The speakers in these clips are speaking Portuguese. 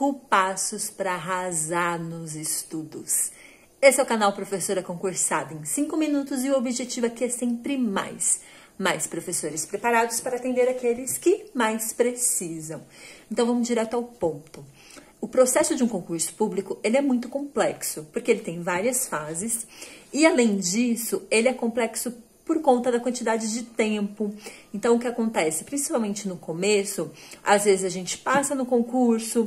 5 passos para arrasar nos estudos. Esse é o canal Professora Concursada em 5 minutos e o objetivo aqui é sempre mais professores preparados para atender aqueles que mais precisam. Então vamos direto ao ponto. O processo de um concurso público, ele é muito complexo, porque ele tem várias fases e, além disso, ele é complexo por conta da quantidade de tempo. Então, o que acontece? Principalmente no começo, às vezes a gente passa no concurso,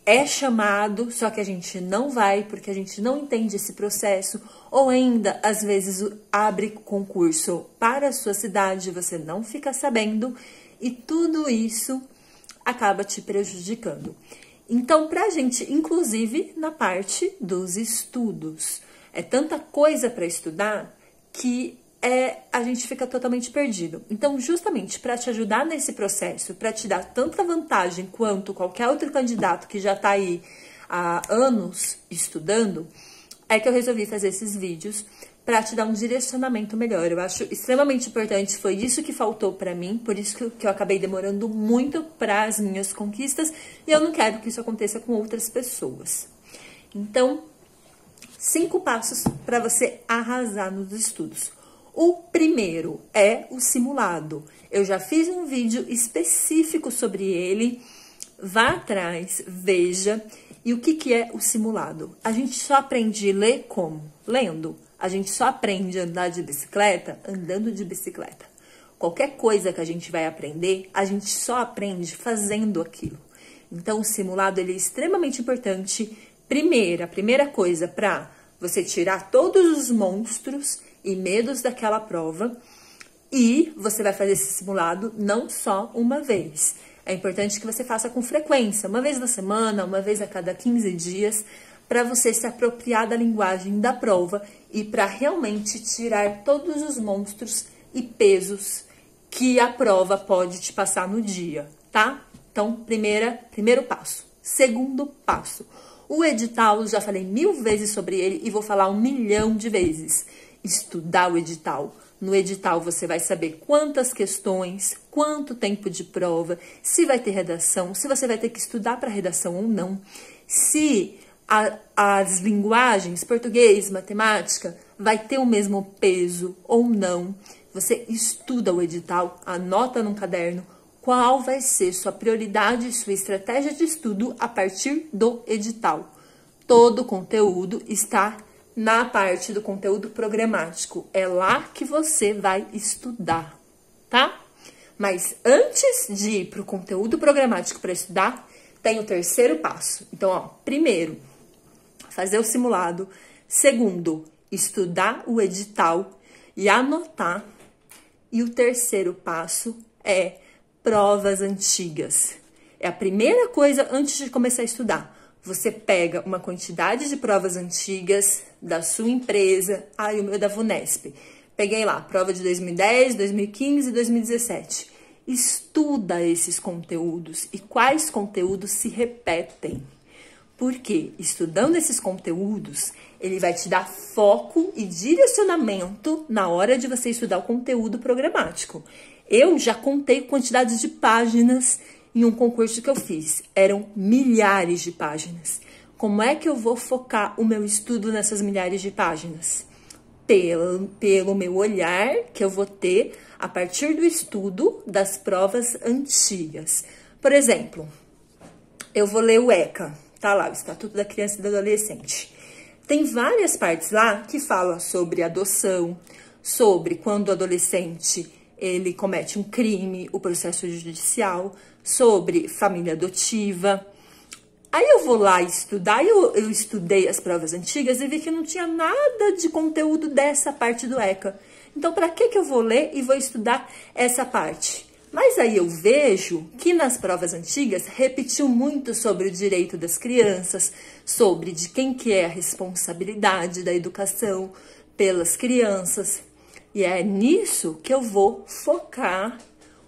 é chamado, só que a gente não vai porque a gente não entende esse processo, ou ainda, às vezes, abre concurso para a sua cidade, você não fica sabendo, e tudo isso acaba te prejudicando. Então, pra gente, inclusive na parte dos estudos, é tanta coisa para estudar que a gente fica totalmente perdido. Então, justamente para te ajudar nesse processo, para te dar tanta vantagem quanto qualquer outro candidato que já está aí há anos estudando, é que eu resolvi fazer esses vídeos para te dar um direcionamento melhor. Eu acho extremamente importante, foi isso que faltou para mim, por isso que eu acabei demorando muito para as minhas conquistas, e eu não quero que isso aconteça com outras pessoas. Então, 5 passos para você arrasar nos estudos. O primeiro é o simulado. Eu já fiz um vídeo específico sobre ele. Vá atrás, veja. E o que é o simulado? A gente só aprende a ler como? Lendo. A gente só aprende a andar de bicicleta andando de bicicleta. Qualquer coisa que a gente vai aprender, a gente só aprende fazendo aquilo. Então, o simulado ele é extremamente importante. A primeira coisa para você tirar todos os monstros e medos daquela prova, e você vai fazer esse simulado não só uma vez. É importante que você faça com frequência, uma vez na semana, uma vez a cada 15 dias, para você se apropriar da linguagem da prova e para realmente tirar todos os monstros e pesos que a prova pode te passar no dia, tá? Então, primeiro passo. Segundo passo, o edital, já falei 1000 vezes sobre ele e vou falar 1 milhão de vezes. Estudar o edital. No edital você vai saber quantas questões, quanto tempo de prova, se vai ter redação, se você vai ter que estudar para redação ou não, se as linguagens, português, matemática, vai ter o mesmo peso ou não. Você estuda o edital, anota num caderno qual vai ser sua prioridade e sua estratégia de estudo a partir do edital. Todo o conteúdo está na parte do conteúdo programático. É lá que você vai estudar, tá? Mas antes de ir para o conteúdo programático para estudar, tem o terceiro passo. Então, ó, primeiro, fazer o simulado. Segundo, estudar o edital e anotar. E o terceiro passo é provas antigas. É a primeira coisa antes de começar a estudar. Você pega uma quantidade de provas antigas da sua empresa. O meu é da VUNESP. Peguei lá, prova de 2010, 2015 e 2017. Estuda esses conteúdos e quais conteúdos se repetem. Porque estudando esses conteúdos, ele vai te dar foco e direcionamento na hora de você estudar o conteúdo programático. Eu já contei quantidades de páginas em um concurso que eu fiz. Eram milhares de páginas. Como é que eu vou focar o meu estudo nessas milhares de páginas? Pelo meu olhar que eu vou ter a partir do estudo das provas antigas. Por exemplo, eu vou ler o ECA, tá lá, o Estatuto da Criança e do Adolescente. Tem várias partes lá que falam sobre adoção, sobre quando o adolescente ele comete um crime, o processo judicial, sobre família adotiva. Aí eu vou lá estudar, eu estudei as provas antigas e vi que não tinha nada de conteúdo dessa parte do ECA. Então, para que eu vou ler e vou estudar essa parte? Mas aí eu vejo que nas provas antigas repetiu muito sobre o direito das crianças, sobre de quem que é a responsabilidade da educação pelas crianças. E é nisso que eu vou focar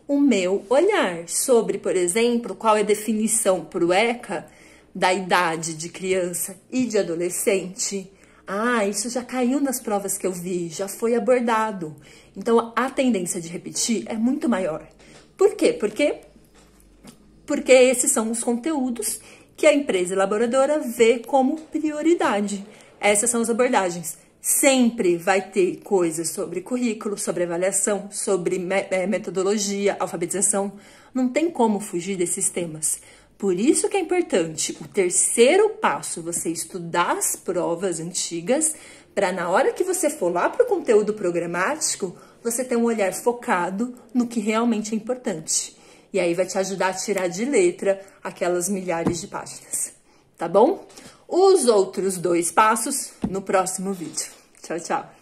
o meu olhar sobre, por exemplo, qual é a definição para o ECA da idade de criança e de adolescente. Isso já caiu nas provas que eu vi, já foi abordado. Então, a tendência de repetir é muito maior. Por quê? Porque esses são os conteúdos que a empresa elaboradora vê como prioridade. Essas são as abordagens. Sempre vai ter coisas sobre currículo, sobre avaliação, sobre metodologia, alfabetização. Não tem como fugir desses temas. Por isso que é importante o terceiro passo, você estudar as provas antigas, para na hora que você for lá para o conteúdo programático, você ter um olhar focado no que realmente é importante. E aí vai te ajudar a tirar de letra aquelas milhares de páginas, tá bom? Os outros 2 passos no próximo vídeo. Tchau, tchau!